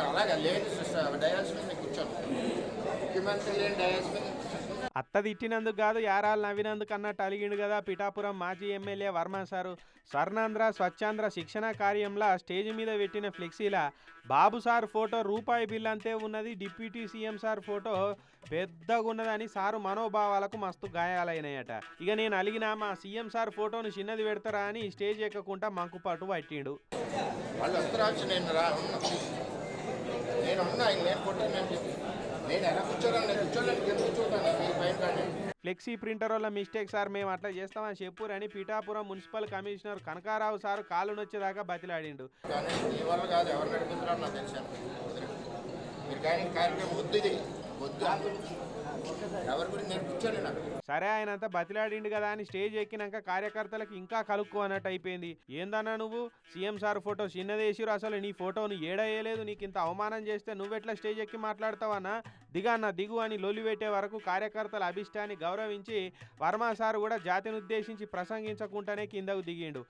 అలాగే లేని డయాస్ మీద కూర్చోను. ముఖ్యమంత్రి లేని డయాస్ మీద అత్త తిట్టినందుకు కాదు యారాలు నవ్వినందుకు అన్నట్టు అలిగిండు కదా పిఠాపురం మాజీ ఎమ్మెల్యే వర్మ సారు. స్వర్ణాంధ్ర స్వచ్ఛాంధ్ర శిక్షణ కార్యంలో స్టేజ్ మీద పెట్టిన ఫ్లెక్సీలా బాబు సార్ ఫోటో రూపాయి బిల్ అంతే ఉన్నది, డిప్యూటీ సీఎం సార్ ఫోటో పెద్దగా ఉన్నదని సారు మనోభావాలకు మస్తు గాయాలైనాయట. ఇక నేను అలిగినా మా సీఎం సార్ ఫోటోను చిన్నది పెడతారా అని స్టేజ్ ఎక్కకుండా మంకుపాటు పట్టిండు. వాళ్ళు వస్తారు. నేను ఉన్నా నేను కొట్టాను. నేను ఎలా కూర్చోగలను? నేను కూర్చోలేను. కూర్చోటాను మీరు పైన కానీ. ఫ్లెక్సీ ప్రింటర్ వల్ల మిస్టేక్ సార్, మేము అట్లా చేస్తామని చెప్పురని Pithapuram municipal commissioner Kanakarao sir కాలు నొచ్చేదాకా బతిలాడిండు. కానీ మీ వల్ల కాదు, ఎవరు నడిపిస్తున్నారో నాకు తెలిసాను. మీరు కానీ కార్యక్రమం వద్దు, ఇది వద్దు, ఎవరి గురించి నేను కూర్చోలే. నాకు సరే ఆయనంతా బతిలాడిండు కదా అని స్టేజ్ ఎక్కినాక కార్యకర్తలకు ఇంకా కలుక్కు అన్నట్టు అయిపోయింది. ఏందన్నా నువ్వు సీఎం సార్ ఫోటో చిన్నదేసిరు, అసలు నీ ఫోటోను ఏడయ్యలేదు, నీకు ఇంత అవమానం చేస్తే నువ్వెట్లా స్టేజ్ ఎక్కి మాట్లాడతావన్నా, దిగన్న దిగు అని లొల్లి పెట్టే వరకు కార్యకర్తల అభిష్టాన్ని గౌరవించి వర్మ సార్ కూడా జాతిని ఉద్దేశించి ప్రసంగించకుండానే కిందకు దిగిండు.